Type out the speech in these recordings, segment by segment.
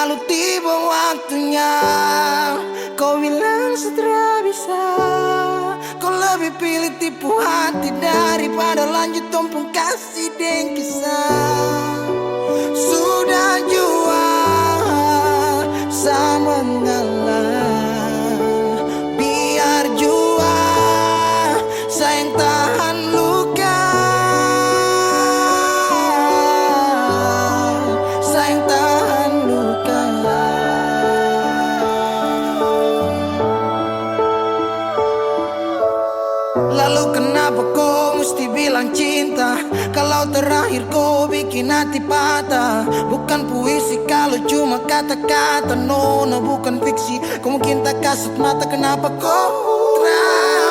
Lalu tiba waktunya, kau bilang setelah bisa. Kau lebih pilih tipu hati daripada lanjut tumpung kasih dan kisah. Sudah jual sama mengalah, biar jua sayang tahan luka, sayang tahan luka. Lalu kenapa kau mesti bilang cinta kalau terakhir kau bikin hati patah? Bukan puisi kalau cuma kata-kata, no, bukan fiksi. Kau mungkin tak kasut mata, kenapa kau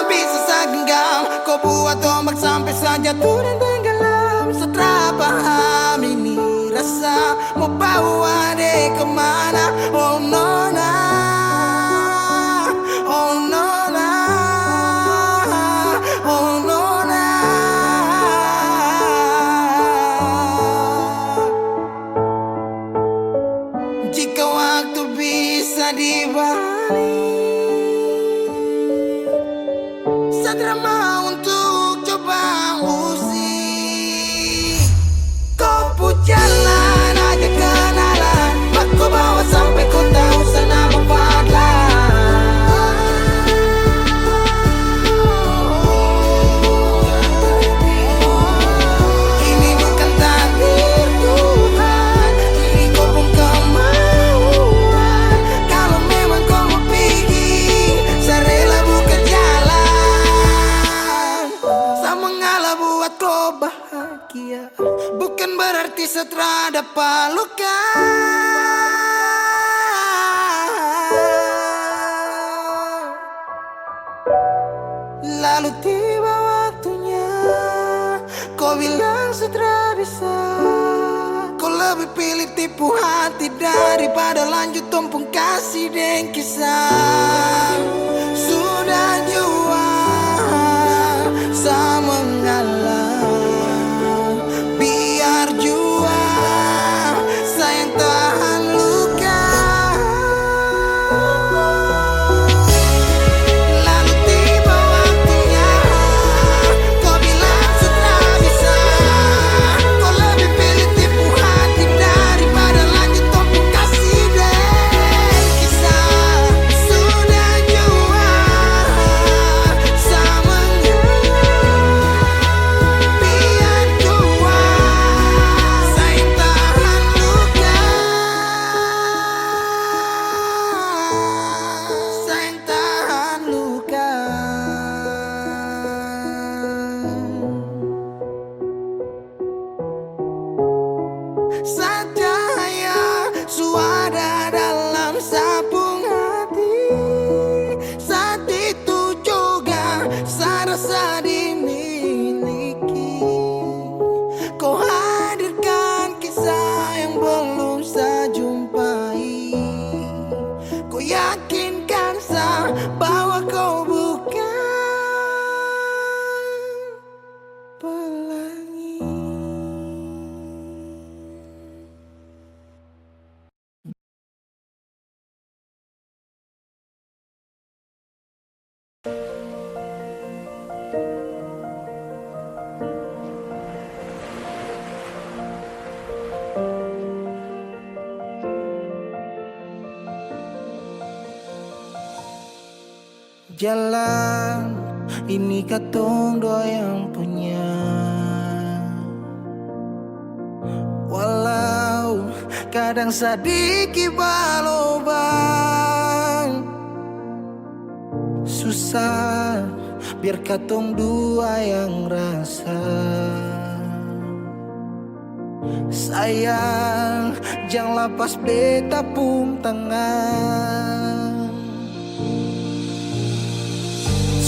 bisa segenggam? Kau buat ombak sampai saja turun tenggelam. Setelah paham ini rasa mau bawa deh kemana? Oh no, oh no. Jika waktu bisa dibalik, Satria mau untuk coba usik. Kau pun jalan aja kenalan, aku bawa sampai kau tahu sana mempadlah. Ini bukan takdir Tuhan, ini kau pun kemauan. Kalau memang kau mau pergi, saya rela buka jalan. Saya mengalah buat kau bahagia, bukan berarti setelah dapat luka. Lalu tiba waktunya, kau bilang setelah bisa. Kau lebih pilih tipu hati daripada lanjut tumpung kasih dan kisah. Sudah jual sama mengalah, biar jua sayang tahan luka. Lalu tiba waktunya, kau bilang setelah bisa. Kau lebih pilih tipu hati daripada lanjut tumpung kasih dan kisah. Sudah jual sama mengalah, biar jua sayang tahan luka, sayang tahan luka. Cahaya suara dalam sabung hati, saat itu juga saya rasa dimiliki. Kau hadirkan kisah yang belum saya jumpai. Kau yakinkan saya bahwa kau bukan pelangi. Jalan ini katong dua yang punya, walau kadang sedikit balobang. Susah biar katong dua yang rasa. Sayang jangan lepas beta pung tangan.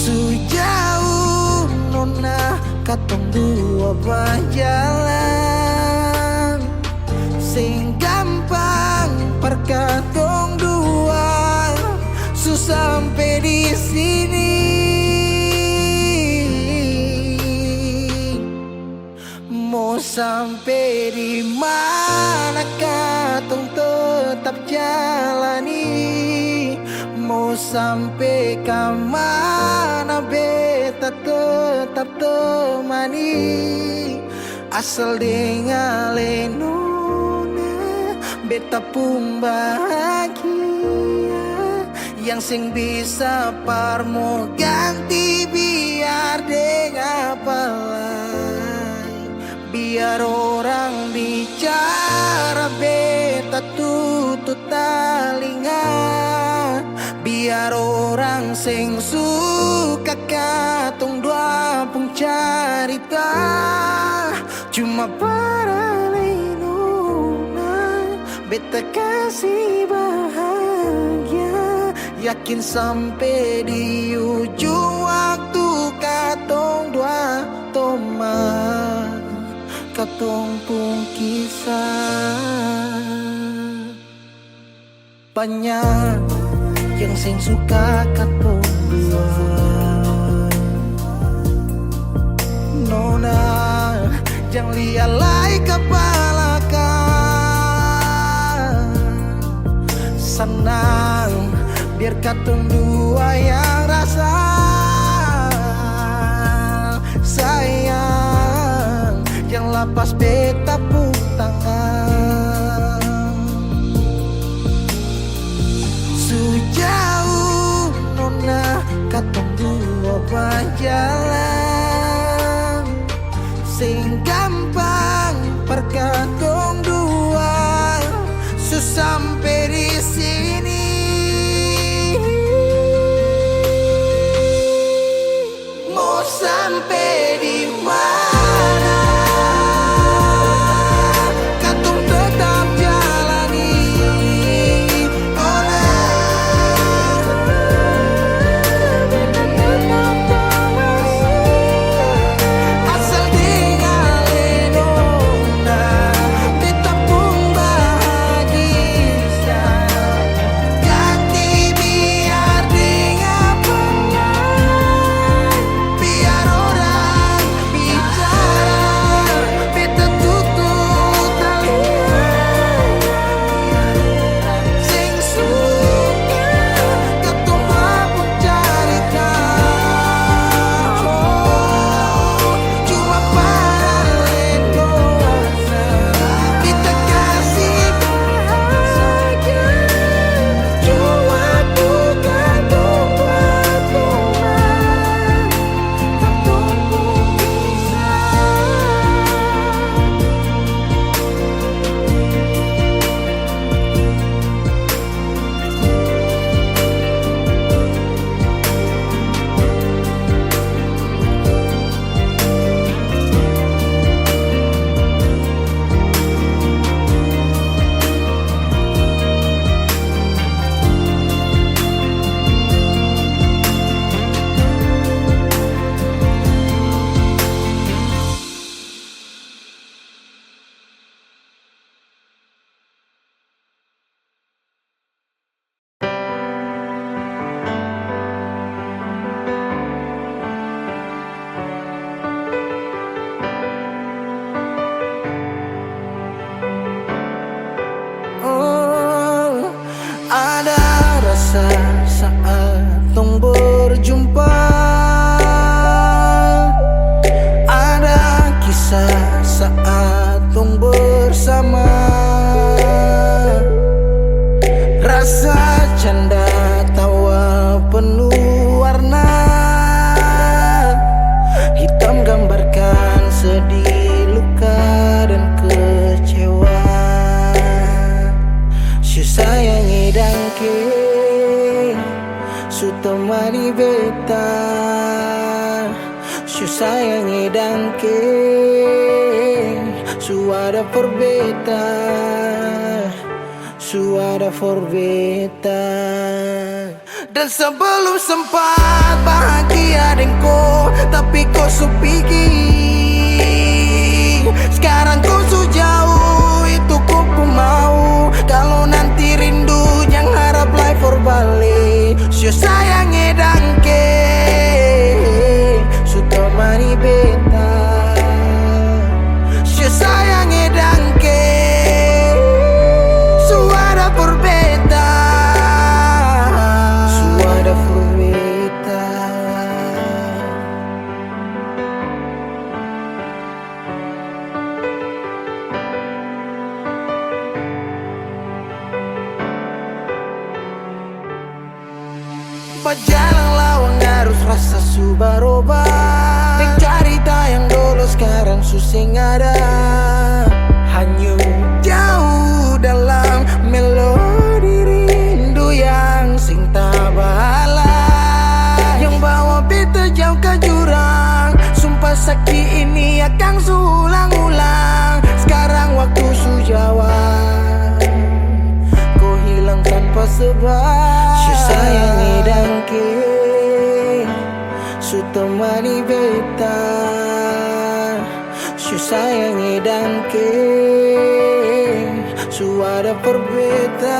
Sejauh nona katong dua berjalan, sing gampang perkatong dua susah sampai di sini. Mau sampai di mana katong tetap tetap jalani. Mau sampai kemana beta tetap temani. Asal dengan lenona beta pun bahagia. Yang sing bisa parmo ganti biar dengan apa lain. Biar orang bicara beta tutup telinga. Biar orang sing suka katong dua pun carita. Cuma para lenona beta kasih bahagia. Yakin sampai di ujung waktu katong dua teman. Katong pun kisah banyak yang sing suka katong dua. Nona jangan lialai kepala kan. Senang biar katong dua yang rasa sayang. Yang lapas beta pun tangan. Sejauh nona katong dua berjalan. Sing gampang perkatong dua. Sampai di sini. Mau sampai di mana? Katong tetap jalani. Oh asal dengan lenona beta pun bahagia. Ganti biar dengan pengen. Biar orang bicara beta tutup telinga. Sing suka katong pun carita. Cuma para lenona beta kasih bahagia. Cuma bukan buat teman. Katong pun ada rasa saat tong berjumpa. Ada kisah saat tong bersama. Rasa canda tawa penuh warna. Hitam gambarkan sedih, luka dan kecewa. Sayangi dangke su temani beta. Su sayangi dangke su ada for beta. Su ada for beta. Dan sebelum sempat bahagia dengko, tapi kau su pergi. Sekarang kau su jauh, itu kau pun mau. Kalau nanti rindu jangan harap life for balik. Su sayangi dangke su temani beta. Su sayangi dangke su ada for beta. Sumpah jalan lawang harus rasa subaroba. Nek cerita yang dulu sekarang susing ada. Hanyut jauh dalam melodi rindu yang sing tabala, yang bawa beta jauh ke jurang. Sumpah sakit ini akan suulang-ulang. Sekarang waktu sujawab, kau hilang tanpa sebab. Su sayangi dangke, su temani beta. Su sayangi dangke, su ada perbedaan.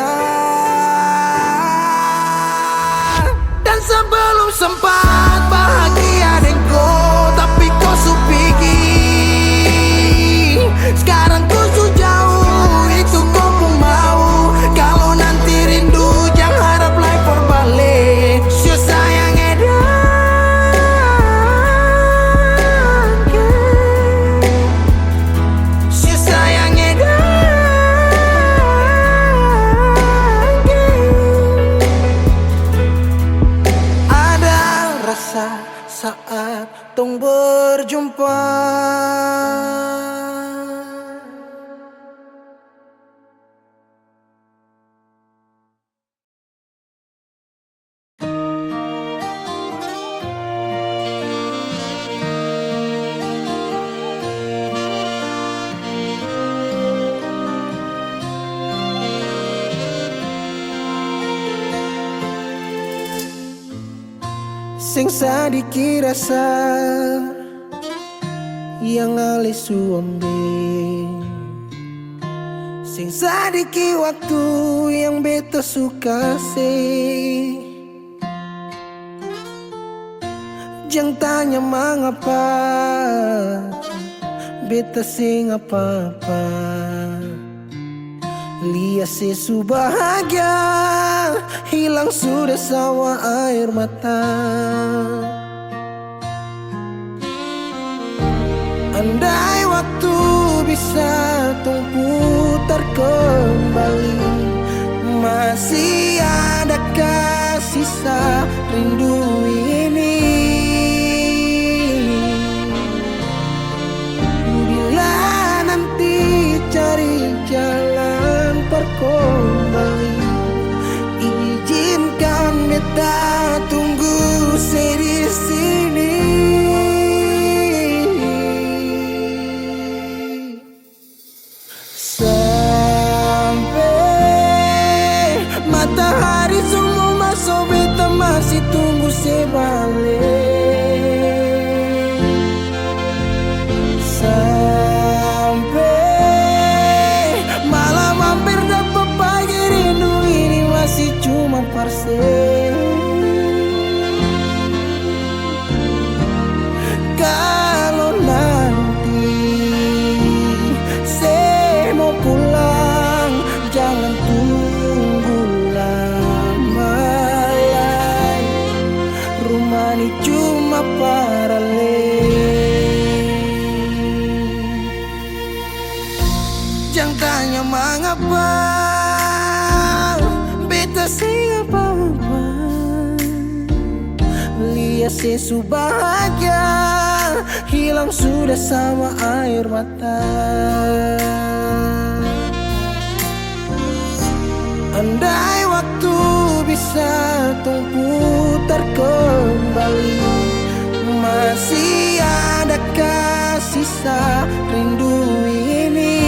Dan sebelum sempat bahagia denganku, tapi kau su pergi. Sekarang kau su jauh, itu kau pun mau. Kalau nanti rindu jangan harap lagi berbalik. Su sayang edangke, su sayang edangke. Ada rasa saat tong berjumpa. Sing sadiki rasa yang alih suambe, sing sadiki waktu yang beta suka sih. Jangan tanya mengapa beta sing apa-apa. Lihat sesu bahagia, hilang sudah sawa air mata. Andai waktu bisa tung putar kembali, masih adakah sisa rindu ini? Bila nanti cari jalan kembali, izinkan beta tunggu di sini. Sampai matahari semua masuk, beta masih tunggu sebalik. Sampai malam hampir dapat pagi, rindu ini masih cuma parse. Kalau nanti saya mau pulang, jangan tunggu lama lagi. Rumah ini cuma paralel. Jangan tanya mengapa beta sing apa-apa. Lihat sesu bahagia, hilang sudah sama air mata. Andai waktu bisa tung putar kembali, masih adakah sisa rindu ini?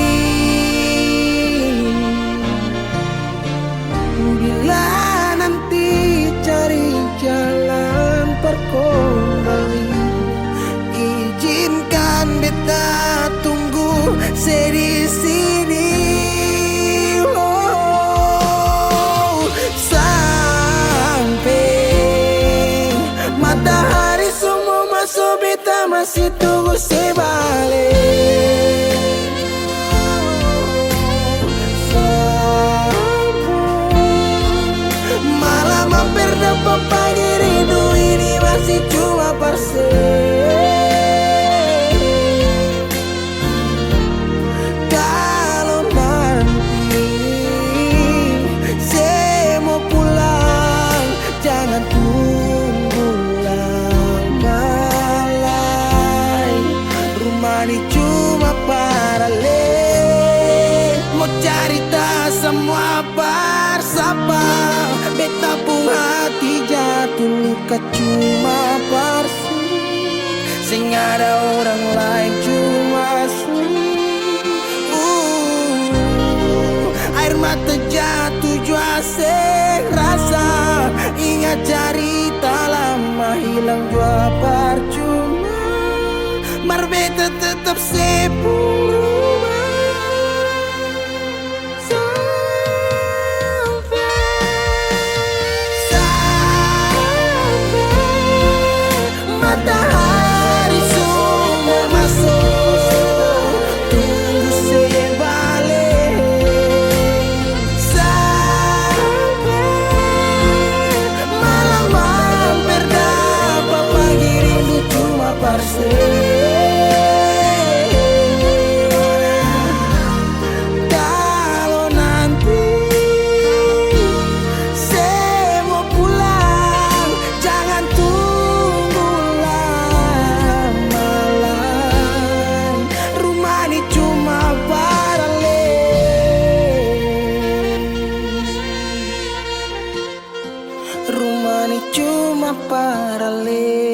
Bila nanti cari jalan kembali, izinkan beta tunggu di sini. Oh, sampai matahari semua masuk, beta masih tunggu sebalik. Malam hampir dapat pagi, rindu ini masih cuma parse. Kalau nanti saya mau pulang, jangan tunggu muka cuma palsu, sing ada orang lain cuma air mata jatuh jua rasa, ingat cerita lama hilang jua percuma, marbeta tetap sepuluh. Matahari semua masuk, tunggu sebalik. Sampai malam hampir dapat, pagi rindu cuma parsel. Kalau nanti saya mau pulang, jangan tunggu lama-lama. Rumah ini cuma paralel, rumah ini cuma paralel.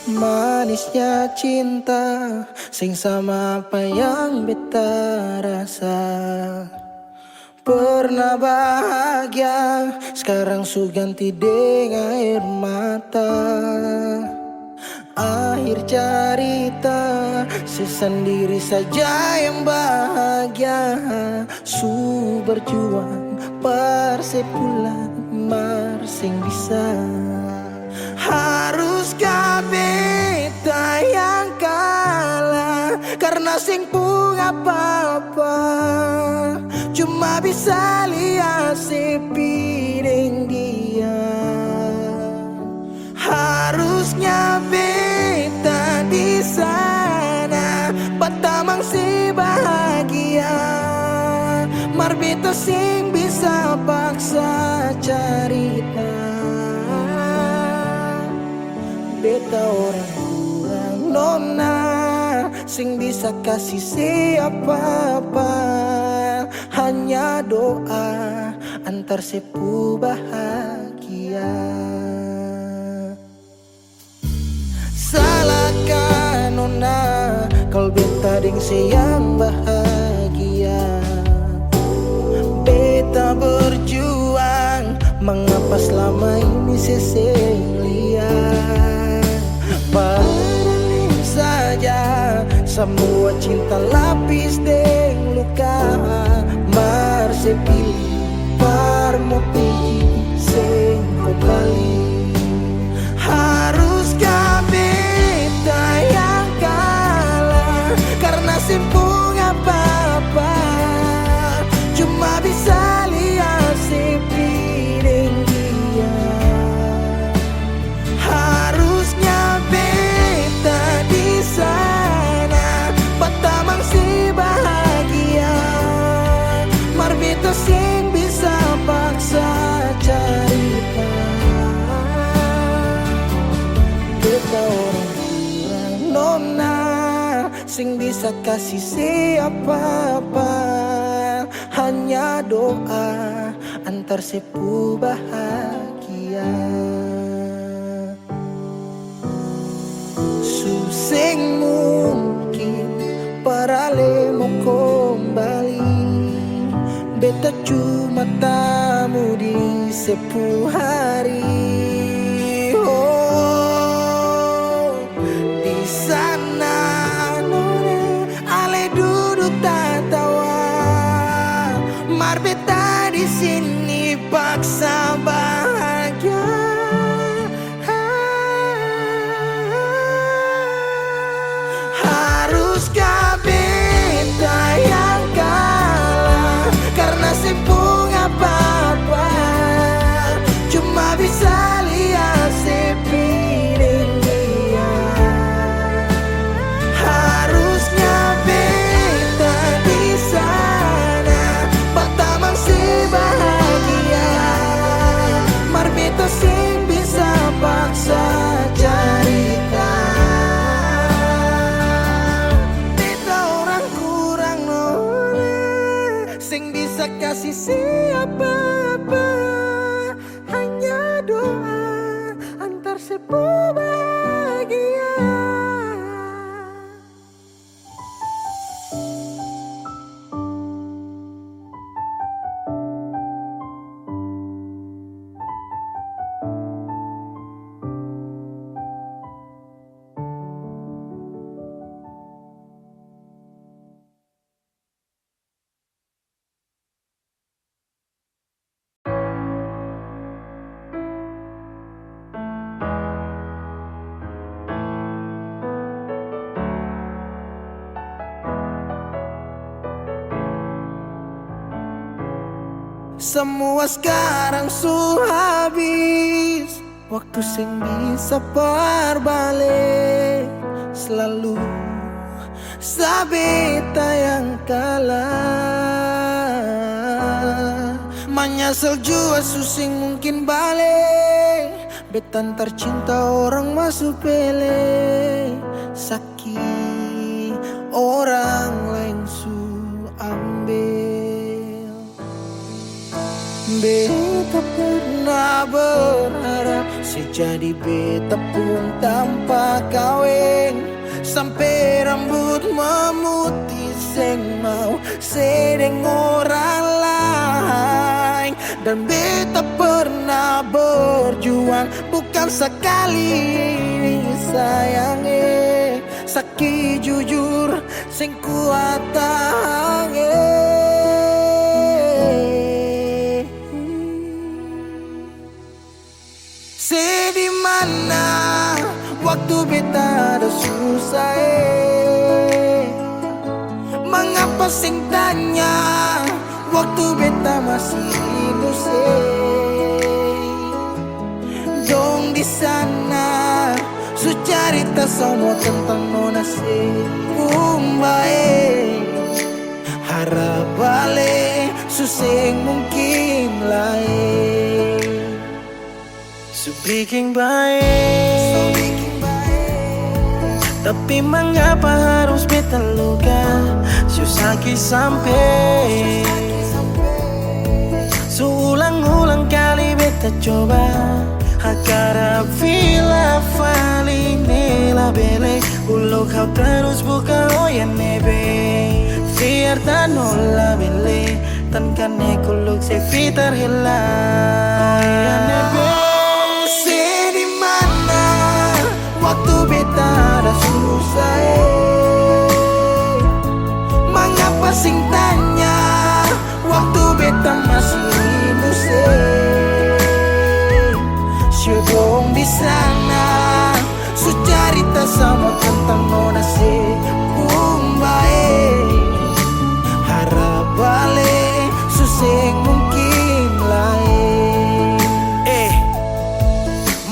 Manisnya cinta, sing sama apa yang beta rasa. Pernah bahagia, sekarang su ganti dengan air mata. Akhir cerita, sesendiri saja yang bahagia. Su berjuang, persepulan, marsing bisa. Haruskah beta yang kalah, karena sing pun apa-apa, cuma bisa lihat sepiring dia. Harusnya beta di sana, patamang si bahagia, mar beta sing bisa paksa cerita. Beta orang kurang nona, sing bisa kasih siapa-apa, hanya doa antar sepu bahagia. Salahkan nona, kalau beta ding yang bahagia. Beta berjuang, mengapa selama ini seseng lihat. Paralel saja, semua cinta lapis deng luka. Mar sepilih, par mau pilih, sing kembali. Haruskah beta yang kalah, karena simpung apa-apa, cuma bisa lihat sepiring dia. Harusnya beta di sana, patamang si bahagia, mar beta sing bisa paksa cerita. Beta orang kurang nona, sing bisa kasih siapa-apa, hanya doa antar sepu bahagia. Susing mungkin paralel mau kembali, beta cuma tamu di sepu hari. Oh, di sana nona, ale duduk tertawa, mar beta di sini paksa bahagia. Haruskah beta yang kalah, karena simpung apa-apa, cuma bisa lihat isi apa-apa, hanya doa antar sebuah bahagia. Semua sekarang sudah habis, waktu sing bisa berbalik. Selalu sabeta yang kalah, menyesal jua susing mungkin balik. Betan tercinta orang masuk pele, sakit orang lain su ambil. Beta pernah berharap sejadi beta pun tanpa kawin, sampai rambut memutih seng mau sedeng orang lain. Dan beta pernah berjuang bukan sekali sayange, sakit jujur sing kuat tahange. Di mana waktu beta ada susah, mengapa sing tanya waktu beta masih hidup dong di sana su cerita semua tentang nona kumbae, harap balik suseng mungkin lain. So bikin baik, tapi mengapa harus beta luka? Susaki sampai Seulang-ulang kali beta coba agar vila fali nela bele. Ulo kau terus buka oya nebe, fiar tan nola bele, tan kane kuluk se fitar hilang oya nebe. Waktu beta ada susah, mengapa sing tanya waktu beta masih hidup syedong di sana su cerita sama tentang nona kumbae, harap balik suseng mungkin lain.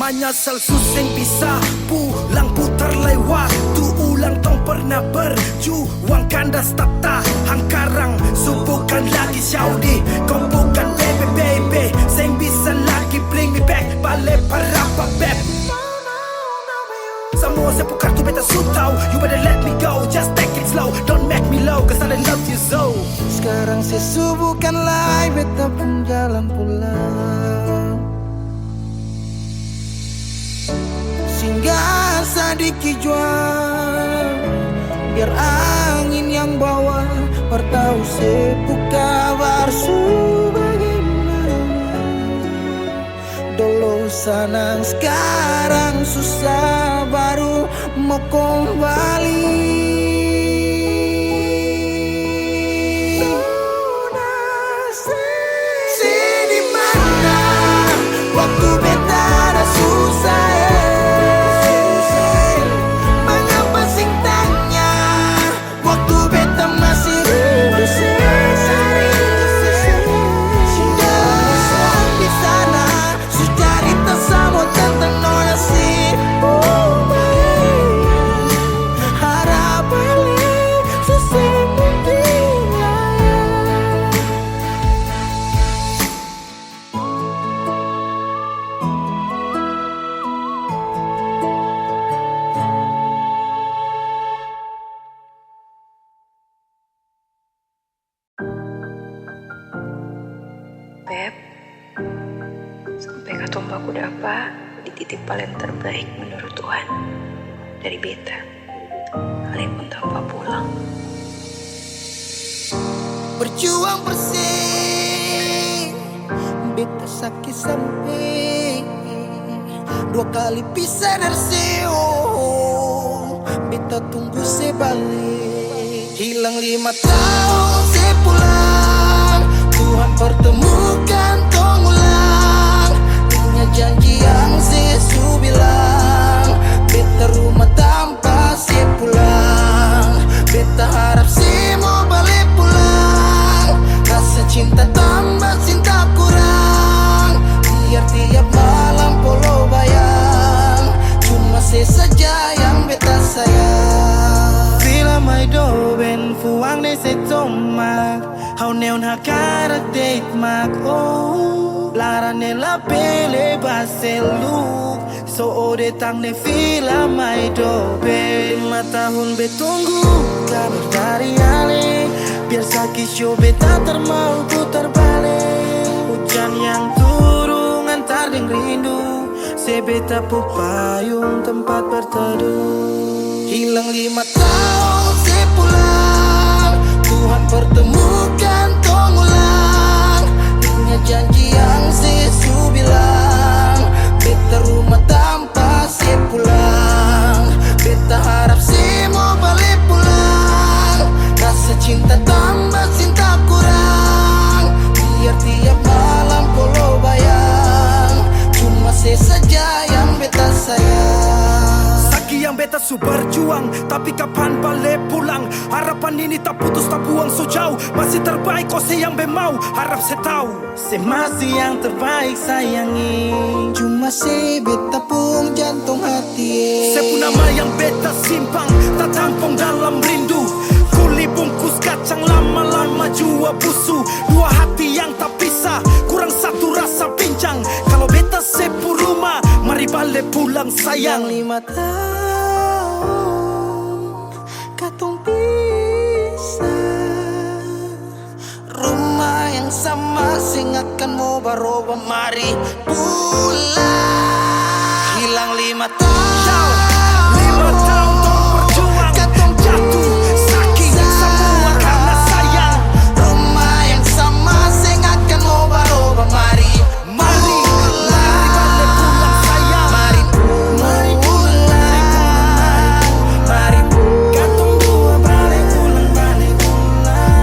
Menyesal suseng bisa pulang putar lewat tu ulang tong pernah berjuang kandas tak tahan karang subukan lagi Saudi kau bukan baby sing bisa lagi bring me back balik para beb. Semua sepu kartu beta su tau, you better let me go, just take it slow, don't make me low cause I love you so. Sekarang sesubukan lagi beta pun jalan pulang, singgah sedikit jual biar angin yang bawa bertahu sepu kabar su bagaimana. Dulu senang sekarang susah baru mau kembali. Di mana waktu beta ada susah, harap tong baku dapa dititip paling terbaik menurut Tuhan dari beta. Kalian pun tanpa pulang. Berjuang bersih, beta sakit sampai 2 kali pisah dari Seoul. Beta tunggu sebalik. Hilang 5 tahun sepulang, Tuhan pertemukan tong ulang. Punya janji yang Yesus bilang, beta rumah tanpa sepulang. Beta harap semua balik pulang. Rasa cinta tambah cinta kurang, biar tiap malam polo bayang. Cuma saja yang beta sayang. Fila mai do ben fuang ne se tomak. Hau neon hakarak date mak oh. Lara ne la pele baselu. So ode tang ne fila mai do ben. 5 tahun betunggu kabar dari ale. Biar sakit show beta termau putar balik. Hujan yang turun antar deng rindu. Sebeta pupayung tempat berteduh. Hilang 5 tahun sepulang, Tuhan pertemukan tong ulang. Punya janji yang Yesus bilang, beta rumah tanpa sepulang. Beta harap semua balik pulang. Rasa cinta tambah cinta kurang, biar tiap malam polo bayang. Cuma saja yang beta sayang. Saki yang beta su berjuang, tapi kapan balik pulang? Harapan ini tak putus tak buang so jauh. Masih terbaik kau se yang bemau. Harap se tahu se masih yang terbaik sayangi. Cuma se beta pun jantung hati. Se pun nama yang beta simpang, tak tampung dalam rindu. Kuli bungkus kacang lama-lama jua busu. 2 hati yang tak pisah, kurang satu rasa pincang. Kalau beta sepu rumah, mari balik pulang sayang. 5 tahun katong pisah, rumah yang sama sing akan mau baroba, mari pulang. Hilang 5 tahun, 5 tahun tong berjuang, katong jatuh saking semua karena sayang. rumah yang sama sing akan mau baroba, mari Mari balik pulang sayang. Mari pulang, mari pulang. Katong dua balik pulang.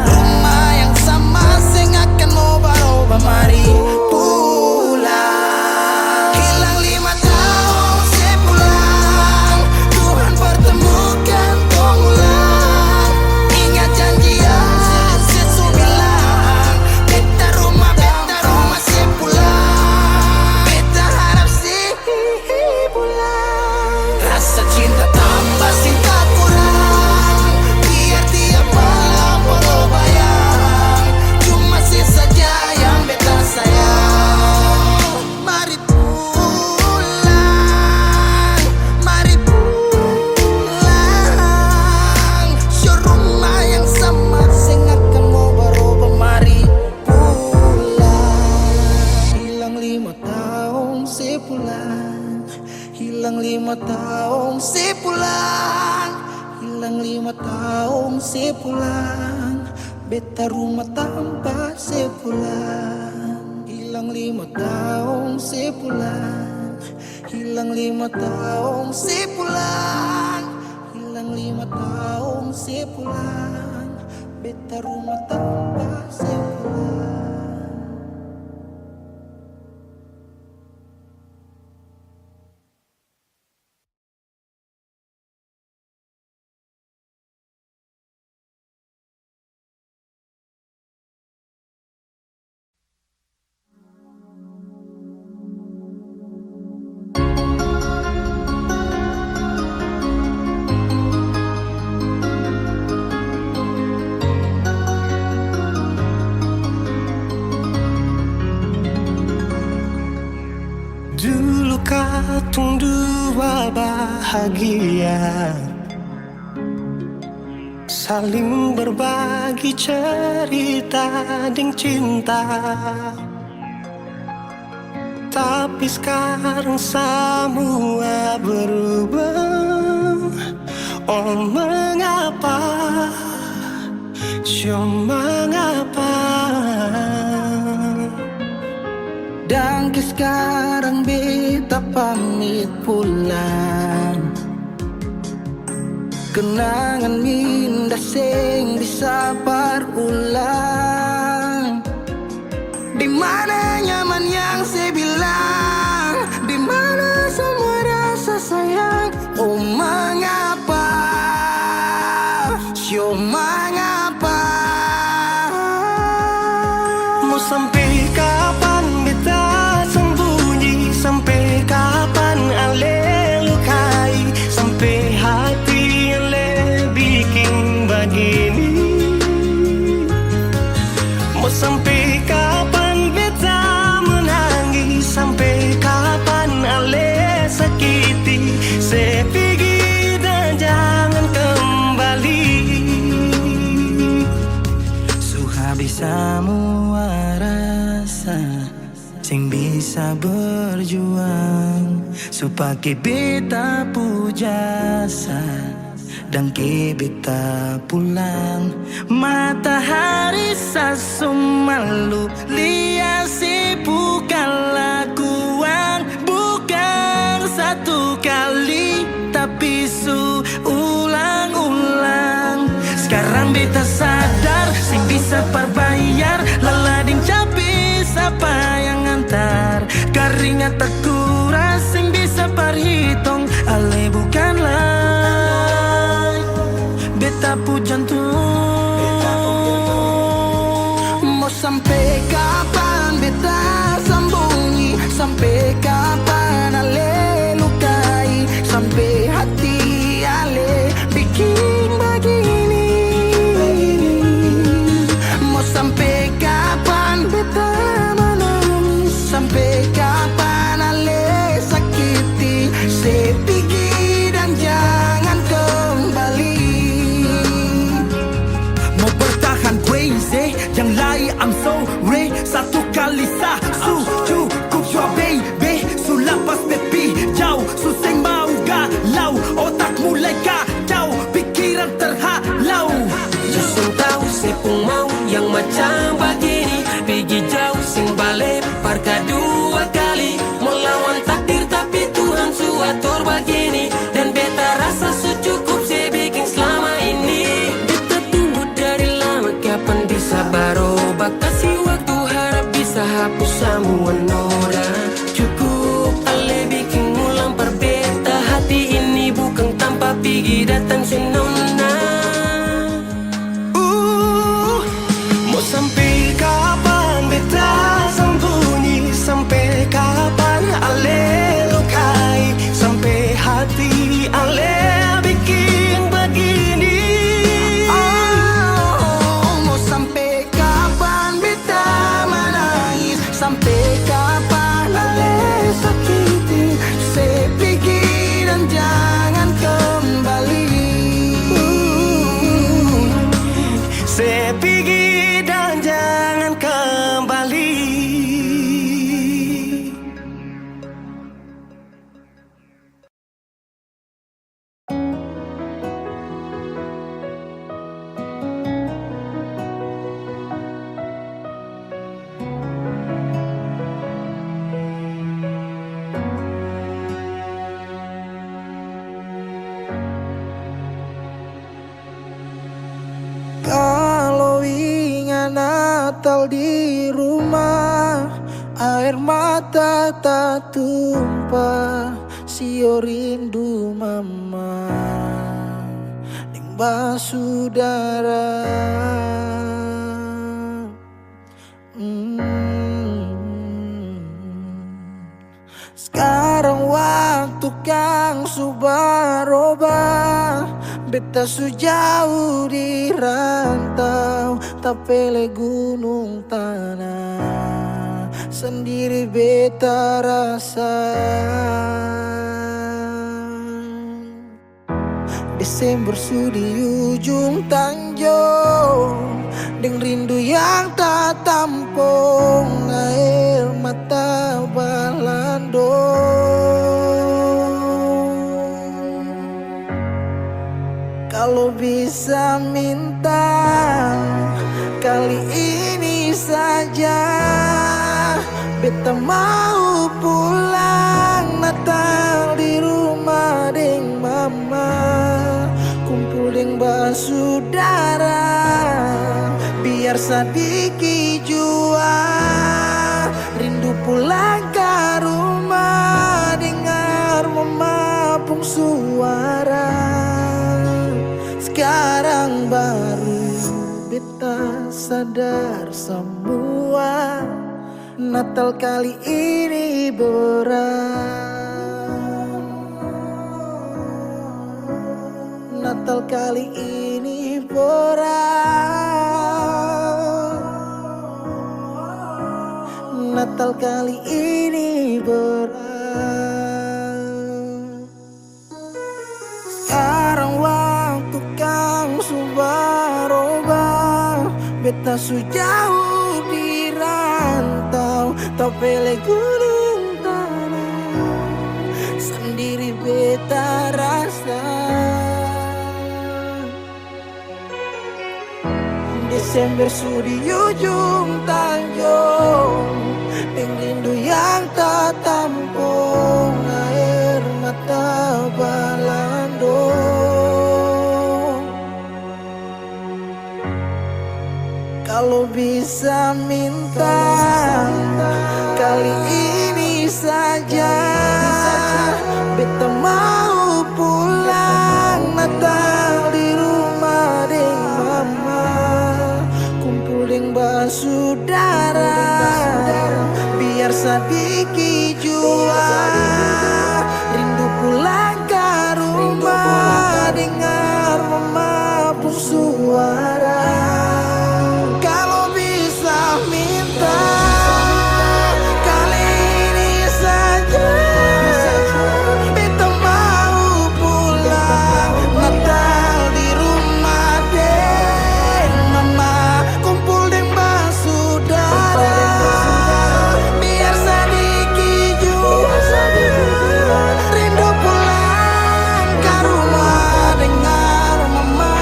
Rumah yang sama sing akan mau baroba, mari pulang. Hilang 5 tahun sepulang, Tuhan pertemukan tong ulang. Ingat janji yang Yesus bilang, beta rumah sepulang. Beta harap sih pulang. Rasa cinta tambah cinta kurang, biar tiap malam polo bayang. Cuma saja yang beta sayang. Mari pulang, mari pulang. Show rumah yang sama sing akan mau baroba, mari pulang. Hilang 5 tahun sepulang, hilang 5 tahun sepulang, hilang 5 tahun sepulang. Beta rumah tanpa sepulang. Hilang 5 tahun sepulang, hilang 5 tahun sepulang, hilang 5 tahun sepulang. Beta rumah tanpa sepulang. Dulu katong dua bahagia, saling berbagi cerita ding cinta. Tapi sekarang semua berubah. Oh mengapa, mengapa? Dan sekarang beta pamit pulang. Kenangan minda sing bisa berulang. Di mana nyaman yang saya bilang, di mana semua rasa sayang. Oh mengapa, mengapa? Mau sampai kapan beta sembunyi? Sampai kapan ale lukai? Sampai hati ale bikin begini? Mau sampai kapan beta menangis? Sampai kapan ale sakiti? Saya pergi dan jangan kembali. Habis semua rasa sing bisa berjuang supaya beta pujasa dan ke beta pulang. Matahari sasumalu liasi bukan lakuan, bukan satu kali tapi ulang-ulang. Sekarang beta sadar sing bisa perbayar lalading capi siapa yang antar. Keringat tak kuras sing bisa perhitung ale bukanlah beta pu jantung. Mau sampai kapan beta sembunyi? Sampai kapan ale lukai? Sampai hati ale bikin begini? Sampai kapan beta menangis? Sampai kapan ale sakiti? Saya pergi dan jangan kembali. Mau bertahan crazy, yang lain I'm sorry. Satu kali satu cukup jua baby. Sulapas bepi jauh, suseng mau galau. Otak mulai kacau, pikiran terhalau. Suseng tahu sepung mau yang macam begini. Pergi jauh sing balik parka dua kali. Melawan takdir tapi Tuhan suatur begini. Dan beta rasa cukup saya bikin selama ini. Beta tunggu dari lama kapan bisa berubah. Kasih waktu harap bisa hapus semua noda. Cukup ale bikin ulang perbeta. Hati ini bukan tanpa pergi datang senona. Sampai kapan beta sembunyi? Sampai kapan ale lukai? Sampai hati ale bikin begini? Oh, mau sampai kapan beta menangis? Sampai kapan ale sakiti? Saya pergi dan jangan kembali. Saya pergi dan jangan kembali. Kalau ingat Natal di rumah, air mata tak tumpah. Sio rindu mama, limbah saudara. Sekarang waktu kang subarobah. Beta sejauh di rantau, tapele gunung tanah. Sendiri beta rasa. Desember sudi ujung tanjung, deng rindu yang tak tampung. Air mata bala bisa minta kali ini saja, beta mau pulang Natal di rumah deng mama, kumpul deng basudara, biar sadiki jua rindu pulang ke rumah, dengar mama pung suara. Sekarang baru beta sadar semua, Natal kali ini berat, Natal kali ini berat, Natal kali ini berat. Sekarang waktu kang subaroba, beta su jauh di rantau, tak pele gunung tanah, sendiri beta rasa. Desember su di ujung tanjung, dengan rindu yang tak tampung, air mata balandong. Kalau bisa minta kali ini saja, beta mau pulang Natal di rumah deng mama, kumpul deng basudara, biar sadiki jua rindu pulang ke rumah, dengar mama pun suara. Kalau bisa minta kali ini saja, beta mau pulang Natal di rumah deng mama, kumpul deng basudara, biar sadiki jua rindu pulang ke rumah, dengar mama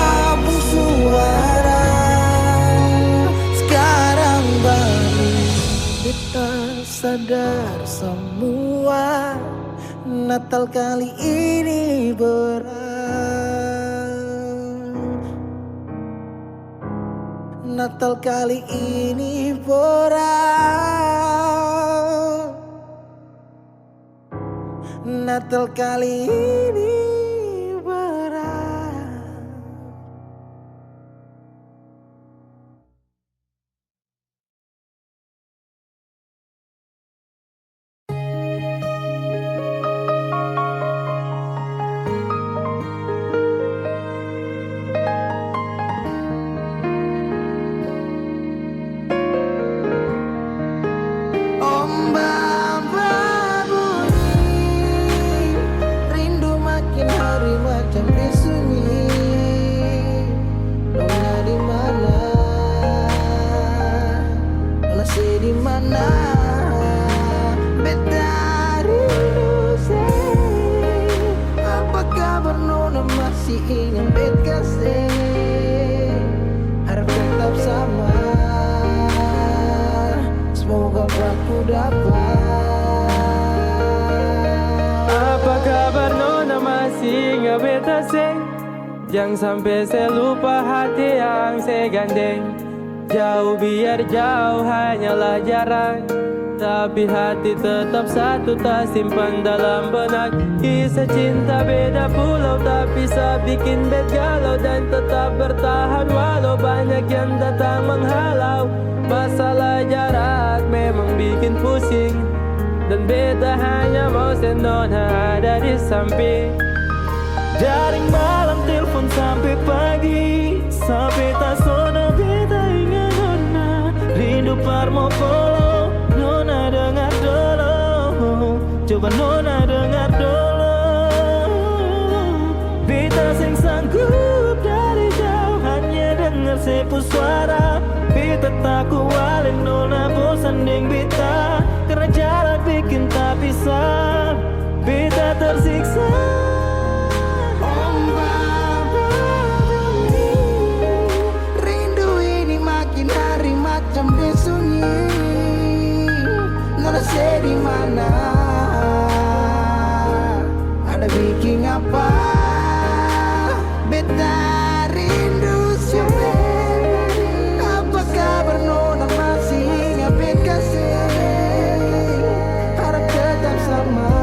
pun suara. Sekarang baru beta sadar semua, Natal kali ini berat, Natal kali ini berat, Natal kali ini berat. Ombak berbunyi, rindu makin hari macam besunyi. Nona di mana? Nona di mana? Beta rindu say, apa kabar Nona, masih ingin beta say, harap tetap sama. Semoga aku dapat. Apa kabar Nona, masih ingat beta sing? Jangan sampai saya lupa hati yang saya gandeng. Jauh biar jauh hanyalah jarak, tapi hati tetap satu, tak simpan dalam benak. Kisah cinta beda pulau, tak bisa bikin bet galau, dan tetap bertahan walau banyak yang datang menghalau. Masalah jarak memang bikin pusing, dan beta hanya mau Nona ada di samping. Dari malam telepon sampai pagi, sampai tak sono beta ingat Nona. Rindu parmo polo, Nona dengar dulu, coba Nona dengar dulu. Beta sing sanggup dari jauh hanya dengar sepu suara. Beta tak kuat Nona, bosan deng beta, karena jarak bikin tak bisa. Beta tersiksa. Ombak macam disunyi. Nona say di mana, ada bikin apa? Beta rindu siapa? Apa kabar nona masih ingat bet kasih? Harap tetap sama.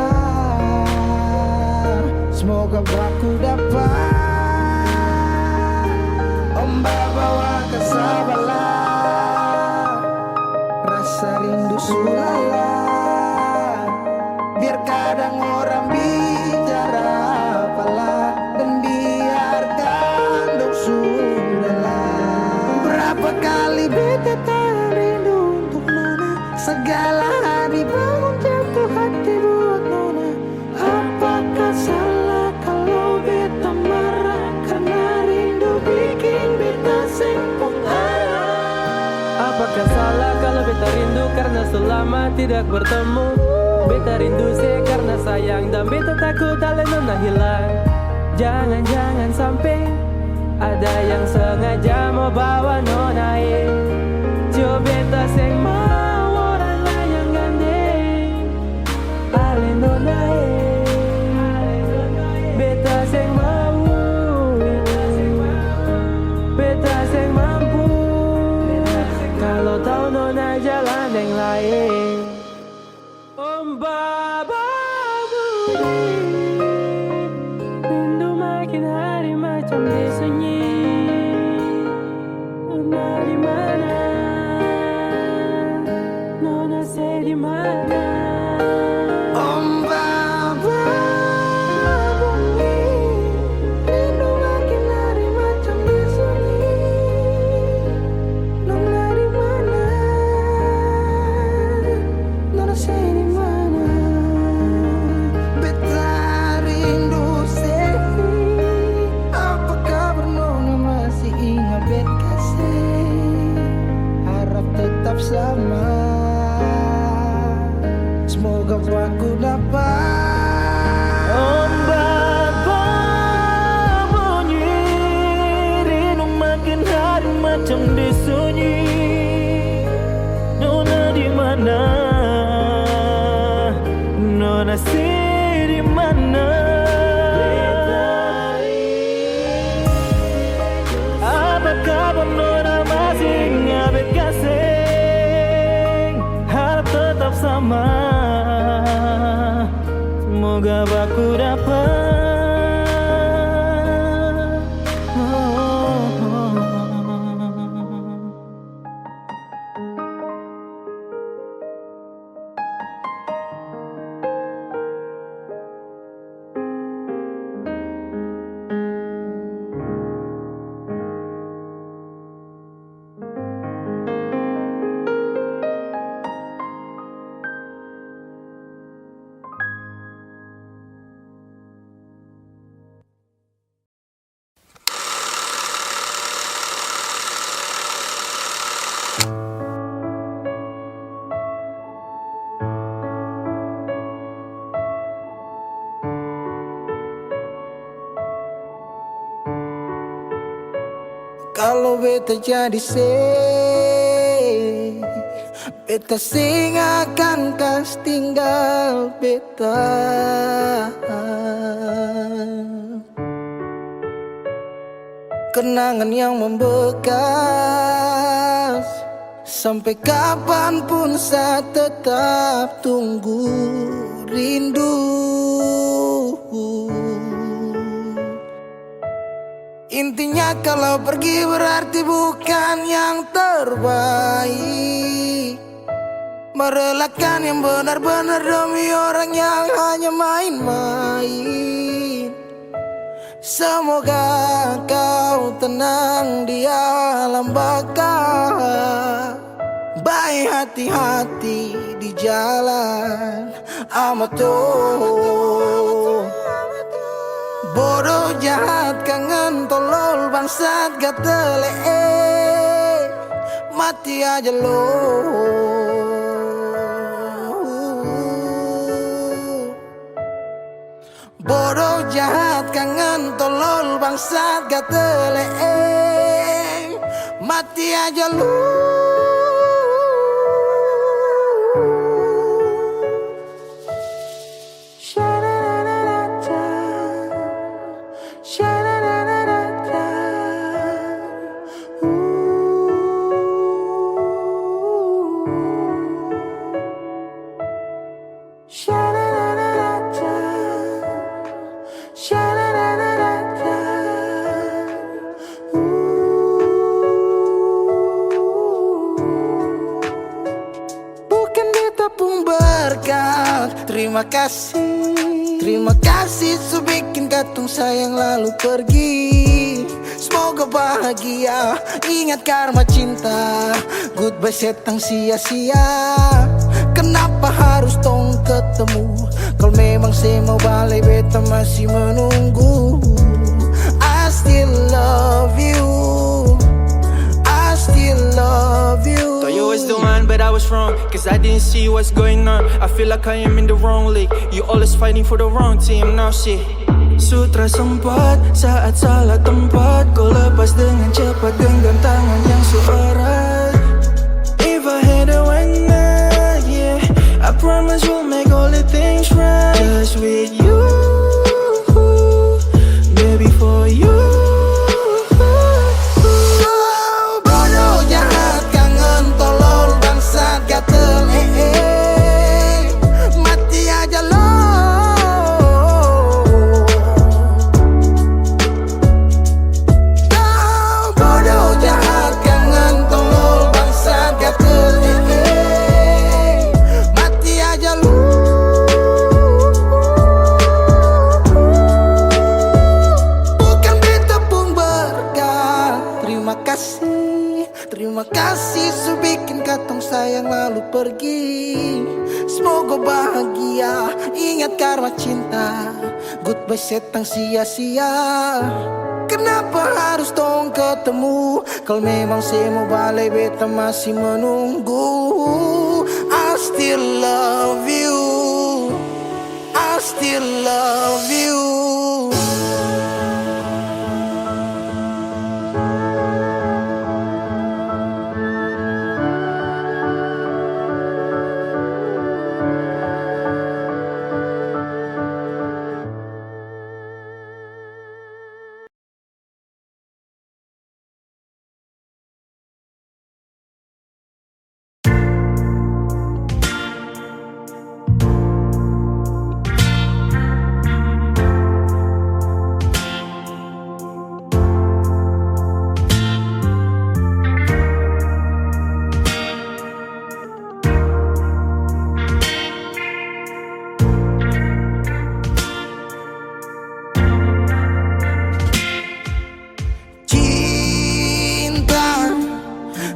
Semoga aku dapat ombak bawa ke Sabala. Rasa rindu sulala, biar kadang orang bicara apalah, dan biarkan dok sudahlah. Berapa kali beta tak rindu untuk nona, segala hari bangun jatuh hati buat nona. Apakah salah kalau beta marah karena rindu bikin beta sempong arah? Apakah salah kalau beta rindu karena selama tidak bertemu? Beta rindu sih karena sayang dan beta takut ale nona hilang. Jangan-jangan sampai ada yang sengaja mau bawa nona coba beta seng mau orang lain yang gandeng ale nona beta seng mau, beta seng mampu kalau tahu nona jalan yang lain. Om Baba Budi, rindu makin hari macam disunyi. Nona di mana? Nona say di mana? Om Baba Bumi, rindu makin hari macam disunyi. Nona di mana? Nona say di mana? Beta rindu say, apa kabar nona masih ingat bet kasih? Harap tetap sama. Semoga aku dapat Om Baba bunyi, rindu makin hari macam disunyi. Nona di mana? Nona si di mana? Apa kabar nona masih ingat bet kasih? Harap tetap sama. Semoga aku dapat. kalau beta jadi beta sing akan kas tinggal beta. Kenangan yang membekas, sampai kapanpun saya tetap tunggu rindu. Intinya kalau pergi berarti bukan yang terbaik. Merelakan yang benar-benar demi orang yang hanya main-main. Semoga kau tenang di alam baka. Baik hati-hati di jalan Amato. Bodoh jahat kangen tolol bangsat gatele mati aja lo. Bodoh jahat kangen tolol bangsat gatele mati aja lo. Terima kasih sudah bikin katong sayang lalu pergi. Semoga bahagia, ingat karma cinta. Goodbye setang sia-sia. Kenapa harus tong ketemu? Kalau memang saya mau balik, beta masih menunggu. I still love you, I still love you. Thought you was the one, but I was wrong, cause I didn't see what's going on. I feel like I am in the wrong league. You always fighting for the wrong team, now shit. Sutra sempat saat salah tempat, kau lepas dengan cepat genggam tangan yang seerat. If I had a one night, yeah, I promise we'll make all the things right. Just with you, baby, for you. Bodoh, jahat, kangen, tolol, bangsat, gatel, mati aja lo. Bodoh, jahat, kangen, tolol, bangsat, gatel, mati aja lo. Bukan beta pun berkah. Terima kasih sudah bikin katong sayang lalu pergi. Semoga bahagia, ingat karma cinta. Goodbye setang sia-sia. Kenapa harus tong ketemu? Kalau memang saya mau balik, beta masih menunggu. I still love you, I still love you.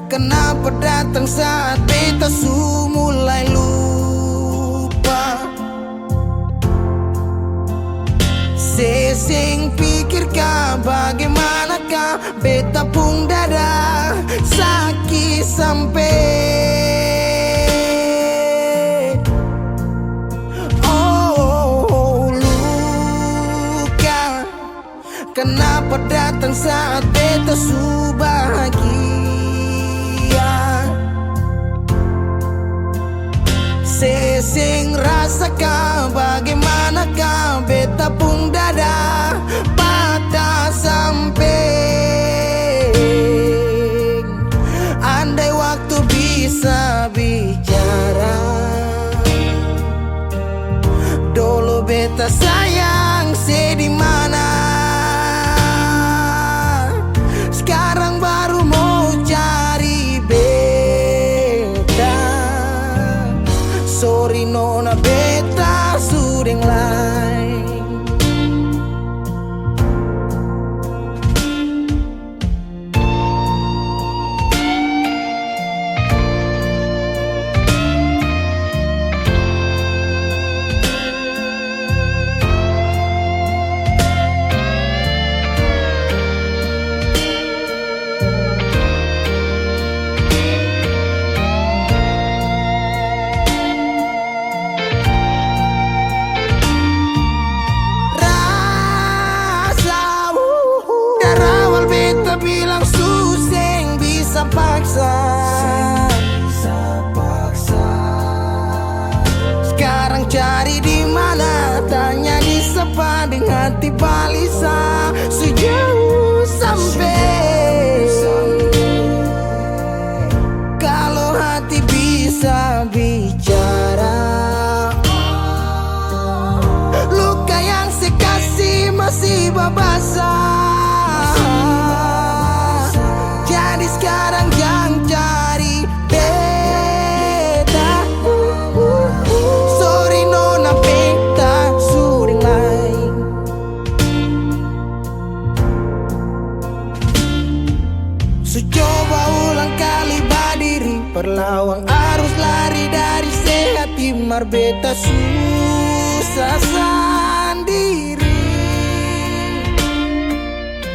Kenapa datang saat beta su mulai lupa? Sesing pikirkah bagaimanakah beta pun dada sakit sampai luka. Kenapa datang saat beta su bahagia? Sesing rasakan bagaimanakah beta pun dada patah sampai. Andai waktu bisa bicara, dulu beta sayang di mana. Sekarang baru mau cari beta. Sorry nona, beta sudeng lain. Bilang suseng bisa paksa. Sekarang cari di mana? Tanya di sepa dengan hati balisa. Sejauh sampai. Kalau hati bisa bicara, luka yang saya kasih masih babasa. Sekarang jangan cari beta. Sorry nona, terlawang arus lari dari sehat timar beta susah sendiri.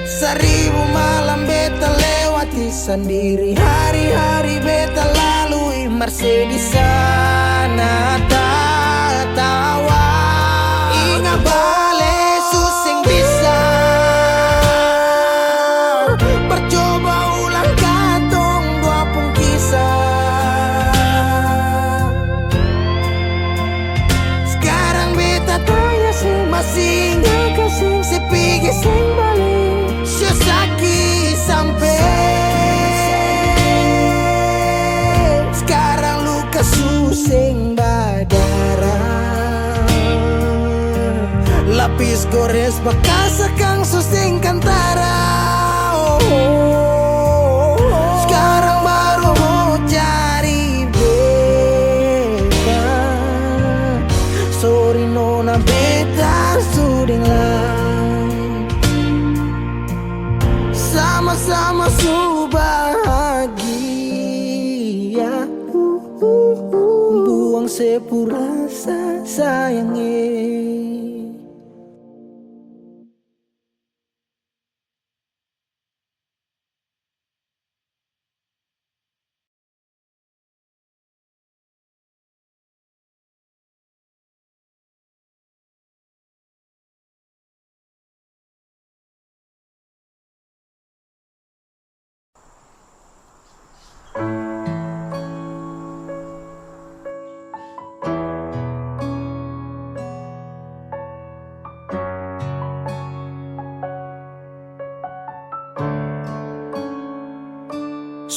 Seribu malam beta lewati sendiri, hari-hari beta lalui Marse di sana tawa. Ingat bale suseng bisa percoba ulang katong dua pun kisah. Sekarang beta tanya sing masing kasih sepigi sing balik sesaki sampai sekarang luka suseng badara. Lapis gores bekas kang suseng kantara. Sekarang baru mau cari beta. Sorry nona beta suding lah. Sama-sama su bahagia. Buang sepurasa sayangnya.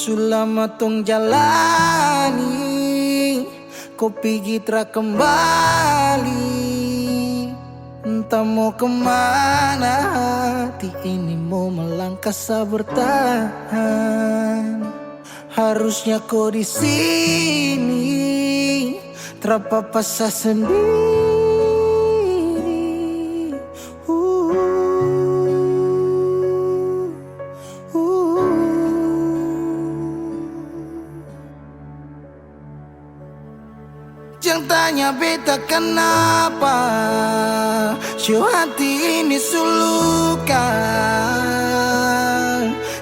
Sulama tong jalani, kau pergi tra kembali. Entah mau kemana, hati ini mau melangkah bertahan. Harusnya kau di sini, terpapasa sendiri. Jangan tanya beta kenapa, show hati ini sulukan.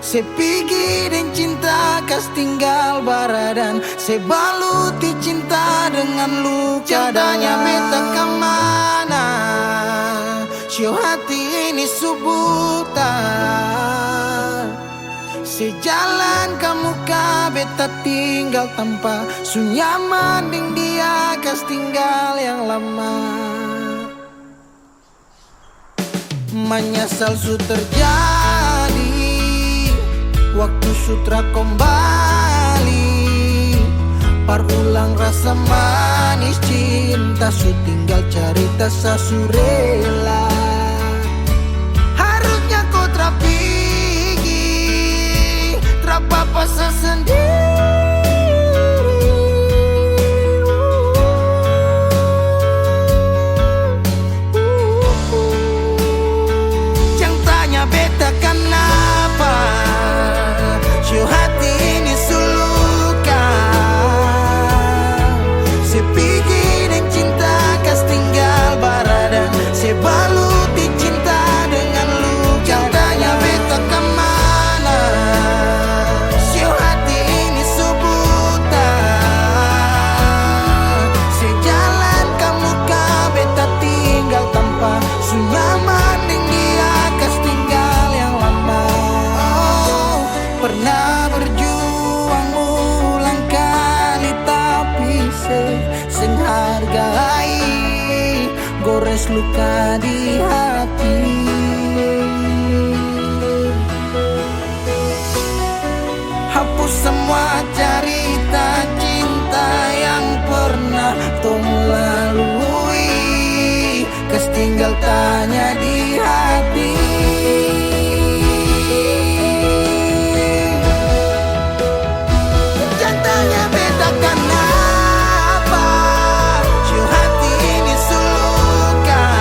Sepigi dan cinta kas tinggal baradan, sebaluti cinta dengan luka. Jadanya beta kemana, show hati ini subutan. Sejalan kamu beta tinggal tanpa sunyaman ding dia kas tinggal yang lama. Menyesal su terjadi waktu sutra kembali. Parulang rasa manis cinta su tinggal cerita sasurela. Harusnya kau terpapasa sendiri. Jangan tanya beta kenapa, show hati ini sulukan. Sepigi dan cinta kas tinggal baradan, sebaluti cinta dengan luka. Jangan tanya beta kemana, show hati ini subutan. Sejalan kamu beta tinggal tanpa sunyaman ding dia kas tinggal yang lama. Oh, pernah berjuang ulang kali tapi sing hargai gores luka di hati. Hapus semua cerita cinta yang pernah tong lalui, kas tinggal tanya di hati. Jangan tanya beta kenapa, show hati ini sulukan.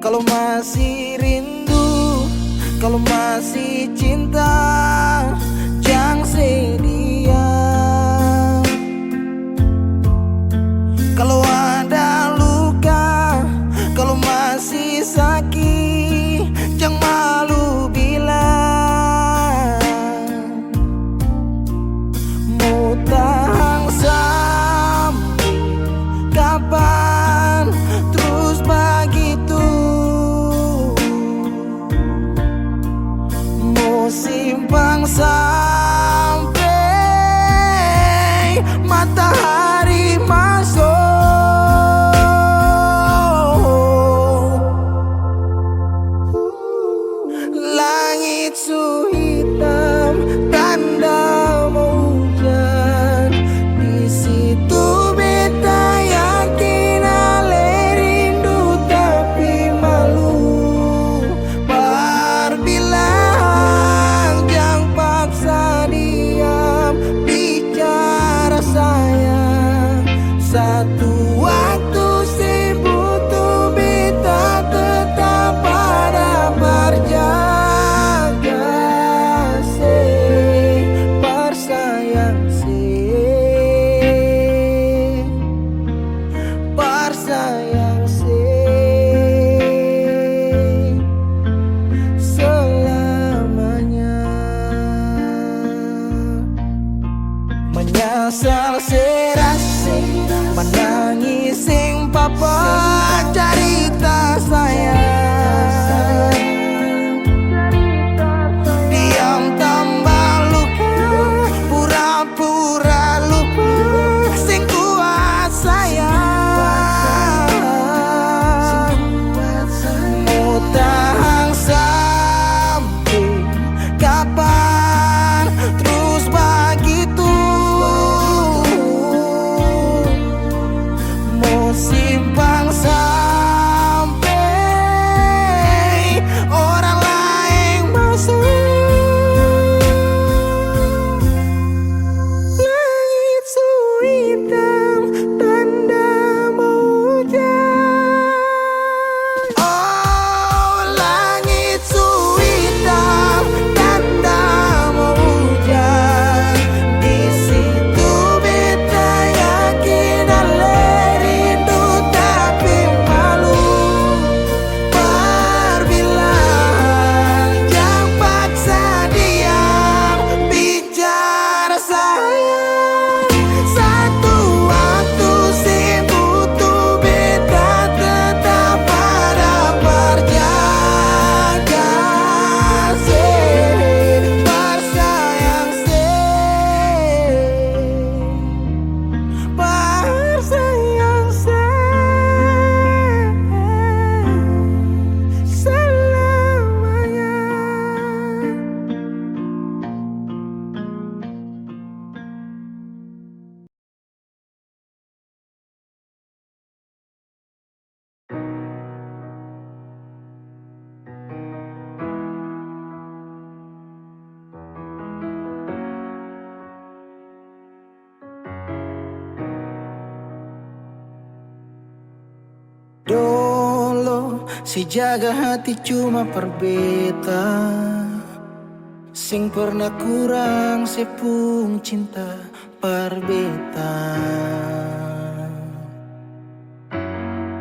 Kalau masih rindu, kalau masih cinta, jangan sedia. Kalau ada luka, kalau masih sakit, jangan malu bilang. Mau tahan sampai kapan terus begitu? Mau simpang sampai matahari masuk. Langit su hitam, tanda mau hujan. Di situ beta yakin ale rindu tapi malu. Berbilang jangan paksa diam, bicara sayang. Satu waktu si butuh beta tetap pada berjaga. Menyesal serasi, menangis sing papa cerita sayang. Diam tambah luka, pura-pura lupa, sing kuat sayang. Mau tahan sampai kapan terus begitu? Simpang sampai orang lain masuk. Langit su hitam, tanda mau hujan. Oh, langit su hitam, tanda mau hujan. Di situ beta yakin ale dolo si jaga hati cuma perbeta, sing pernah kurang sepung cinta perbeta.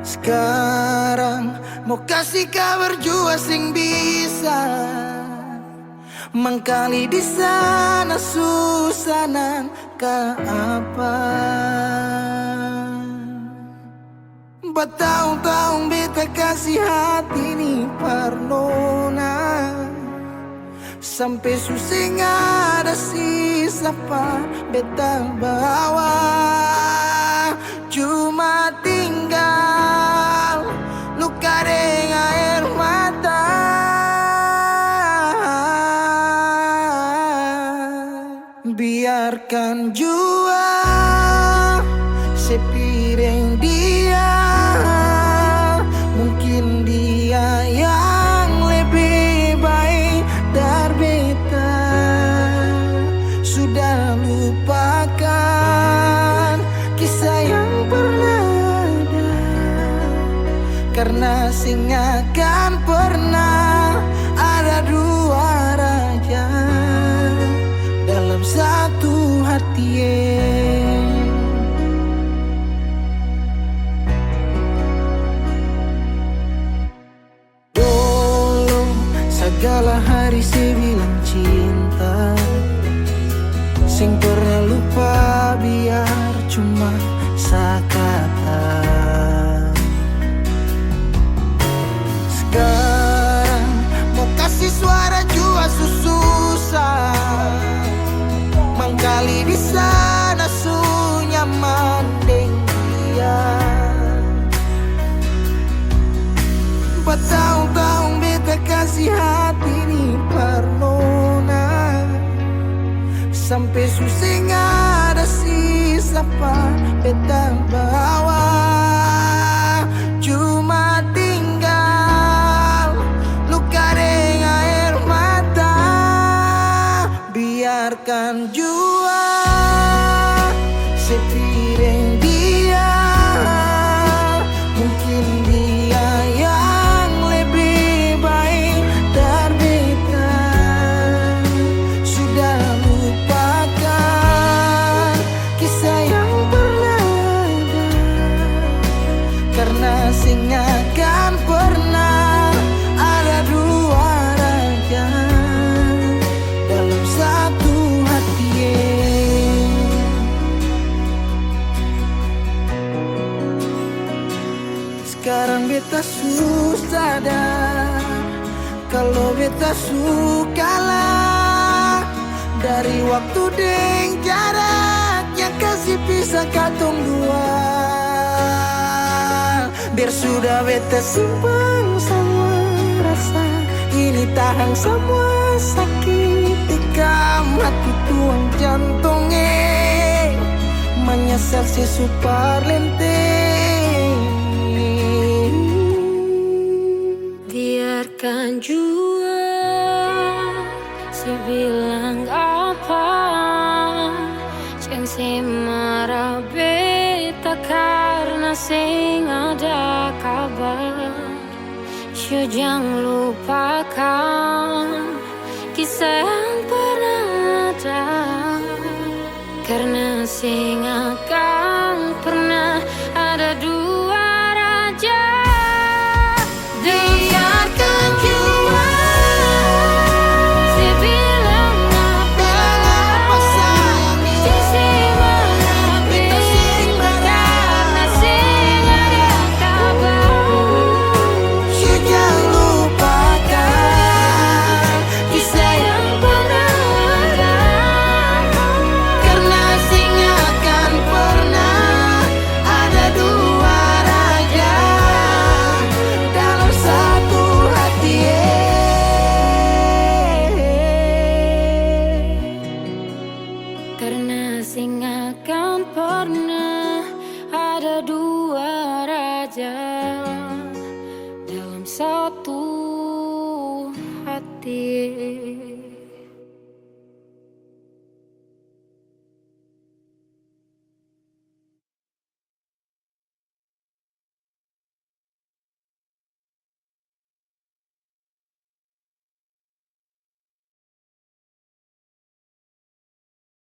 Sekarang mau kasih kabar jua sing bisa mengkali di sana susah nang ka apa. Bertahun-tahun beta kasih hati ni parnona, sampai susah ada sisa pa beta bawa. Cuma tinggal luka dengan air mata. Biarkan jua sepiring dia, mungkin dia yang lebih baik dari beta. Sudah lupakan kisah yang pernah ada, Karena singa kan pernah ada dua raja dalam satu hati. Dulu segala hari saya bilang cinta, sing pernah lupa biar cuma sekata. Sekarang mau kasih suara jua susah, mangkali di sana su nyaman deng dia. Bertahun-tahun beta kasih hati di Parnona, sampai susing ada sisa pa beta bawa. Cuma tinggal luka dengan air mata. Biarkan jua sepiring dia, mungkin dia yang lebih baik dari beta. Sudah lupakan kisah yang pernah ada, karena singa kan pernah ada dua raja dalam satu hati. Sekarang beta susah sadar kalau beta sukalah dari waktu deng jarak yang kasih pisah katong dua. Biar sudah beta simpan semua rasa, ini tahan semua sakit, tikam hati tuang jantungnya, menyesal si super lenteng. Biarkan jua si bilang apa, jangan si marah beta karena sing ada kabar. Yo jangan lupakan kisah yang pernah ada, karena sing akan pernah ada dua raja. Biarkan jua si bilang apa sayang, si marah beta karena sing ada kabar. Yo jangan lupakan kisah yang pernah ada, karena sing akan pernah ada dua raja dalam satu hati. Karena sing akan pernah ada dua raja dalam satu hati.